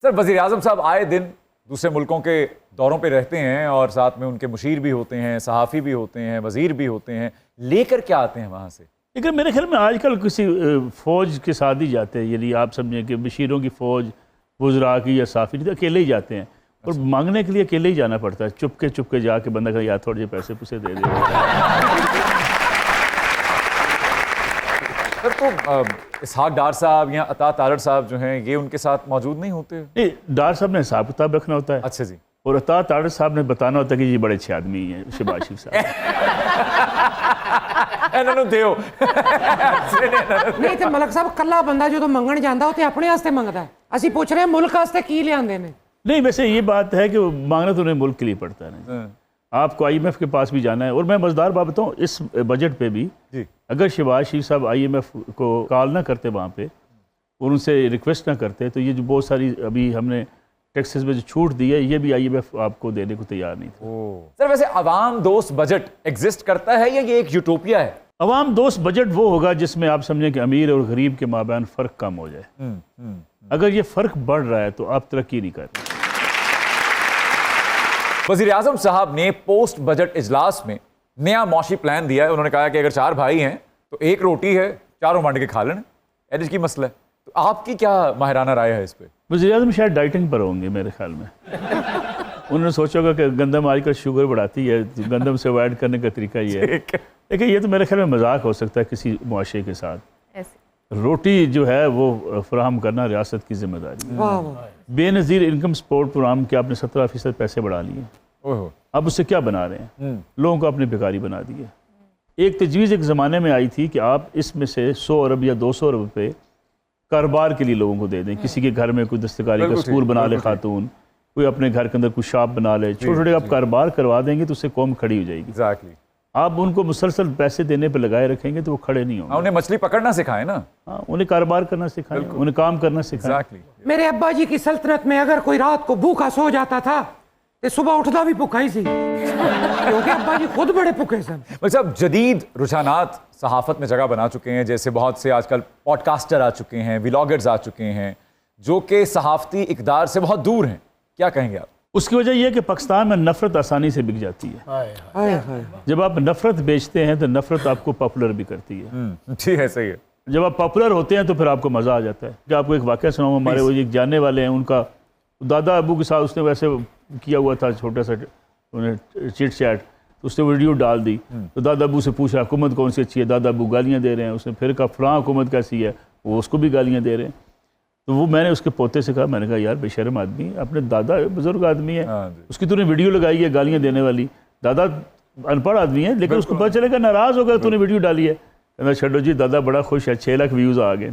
سر وزیر اعظم صاحب آئے دن دوسرے ملکوں کے دوروں پہ رہتے ہیں اور ساتھ میں ان کے مشیر بھی ہوتے ہیں، صحافی بھی ہوتے ہیں، وزیر بھی ہوتے ہیں، لے کر کیا آتے ہیں وہاں سے؟ لیکن میرے خیال میں آج کل کسی فوج کے ساتھ ہی جاتے ہیں، یعنی آپ سمجھیں کہ مشیروں کی فوج وزراء کی یا صحافی کی اکیلے ہی جاتے ہیں، اور مانگنے کے لیے اکیلے ہی جانا پڑتا ہے، چپ کے جا کے بندہ کہ یار تھوڑے پیسے پوسے دے دے۔ سر تو اسحاق ڈار صاحب یا عطا تارڑ صاحب جو ہیں یہ ان کے ساتھ موجود نہیں ہوتے؟ نہیں، ڈار صاحب نے حساب کتاب رکھنا ہوتا ہے، اچھا جی، اور عطا تارڑ صاحب نے بتانا ہوتا ہے کہ یہ بڑے اچھے آدمی ہیں شہباز شریف صاحب۔ نہیں تے ملک صاحب کلا بندہ جو منگن جاندہ ہوتے اپنے واسطے منگتا ہے، اسی پوچھ رہے ہیں ملک واسطے کی لے آندے نے؟ نہیں، ویسے یہ بات ہے کہ مانگنا تو انہیں ملک کے لیے پڑتا ہے، آپ کو IMF کے پاس بھی جانا ہے۔ اور میں مزدار بات بتاؤں، اس بجٹ پہ بھی اگر شہباز شریف صاحب IMF کو کال نہ کرتے وہاں پہ اور ان سے ریکویسٹ نہ کرتے تو یہ جو بہت ساری ابھی ہم نے ٹیکسز میں جو چھوٹ دی ہے یہ بھی IMF آپ کو دینے کو تیار نہیں تھا۔ سر ویسے عوام دوست بجٹ ایگزسٹ کرتا ہے یا یہ ایک یوٹوپیا ہے؟ عوام دوست بجٹ وہ ہوگا جس میں آپ سمجھیں کہ امیر اور غریب کے مابین فرق کم ہو جائے۔ اگر یہ فرق بڑھ رہا ہے تو آپ ترقی نہیں کر رہے۔ وزیر اعظم صاحب نے پوسٹ بجٹ اجلاس میں نیا معاشی پلان دیا ہے۔ انہوں نے کہا کہ اگر 4 بھائی ہیں تو 1 روٹی ہے، چاروں بانٹ کے کھا لیں، ایج کی مسئلہ ہے۔ تو آپ کی کیا ماہرانہ رائے ہے اس پہ؟ وزیر اعظم شاید ڈائٹنگ پر ہوں گے میرے خیال میں۔ انہوں نے سوچا ہوگا کہ گندم آج کل شوگر بڑھاتی ہے، گندم سے اوائڈ کرنے کا طریقہ یہ ہے۔ لیکن یہ تو میرے خیال میں مذاق ہو سکتا ہے کسی معاشرے کے ساتھ۔ روٹی جو ہے وہ فراہم کرنا ریاست کی ذمہ داری ہے۔ بے نظیر انکم سپورٹ پروگرام کے آپ نے 17% پیسے بڑھا لیے، اب اس سے کیا بنا رہے ہیں؟ لوگوں کو اپنی بیکاری بنا دی ہے۔ ایک تجویز ایک زمانے میں آئی تھی کہ آپ اس میں سے 100 ارب یا 200 ارب روپے کاروبار کے لیے لوگوں کو دے دیں، کسی کے گھر میں کوئی دستکاری کا اسکول بنا لے خاتون، کوئی اپنے گھر کے اندر کوئی شاپ بنا لے، چھوٹے چھوٹے آپ کاروبار کروا دیں گے تو اس سے قوم کھڑی ہو جائے گی۔ آپ ان کو مسلسل پیسے دینے پہ لگائے رکھیں گے تو وہ کھڑے نہیں ہوں گے۔ انہیں مچھلی پکڑنا سکھائیں نا، انہیں کاروبار کرنا سکھائیں، انہیں کام کرنا سکھائیں۔ میرے ابا جی کی سلطنت میں اگر کوئی رات کو بھوکا سو جاتا تھا تو صبح اٹھتا بھی بھوکا ہی سی، کیونکہ ابا جی خود بڑے بھوکے سن۔ صاحب جدید رجحانات صحافت میں جگہ بنا چکے ہیں، جیسے بہت سے آج کل پوڈ کاسٹر آ چکے ہیں، ولاگرز آ چکے ہیں جو کہ صحافتی اقدار سے بہت دور ہیں، کیا کہیں گے آپ؟ اس کی وجہ یہ ہے کہ پاکستان میں نفرت آسانی سے بک جاتی ہے۔ جب آپ نفرت بیچتے ہیں تو نفرت آپ کو پاپولر بھی کرتی ہے۔ جی ہے، صحیح ہے۔ جب آپ پاپولر ہوتے ہیں تو پھر آپ کو مزہ آ جاتا ہے۔ کہ آپ کو ایک واقعہ سناؤں، ہمارے وہ ایک جاننے والے ہیں، ان کا دادا ابو کے ساتھ اس نے ویسے کیا ہوا تھا چھوٹا سا چٹ چیٹ، تو اس نے ویڈیو ڈال دی، تو دادا ابو سے پوچھا حکومت کون سی اچھی ہے، دادا ابو گالیاں دے رہے ہیں۔ اس نے پھر کہا فلاں حکومت کیسی ہے، وہ اس کو بھی گالیاں دے رہے ہیں۔ تو وہ میں نے اس کے پوتے سے کہا، میں نے کہا یار بے شرم آدمی، اپنے دادا بزرگ آدمی ہے، اس کی تو نے ویڈیو لگائی ہے گالیاں دینے والی، دادا ان پڑھ آدمی ہے لیکن اس کو پتہ چلے گا ناراض ہو گیا تو نے ویڈیو ڈالی ہے۔ کہنا چھڈو جی، دادا بڑا خوش ہے، 6 لاکھ ویوز آ گئے۔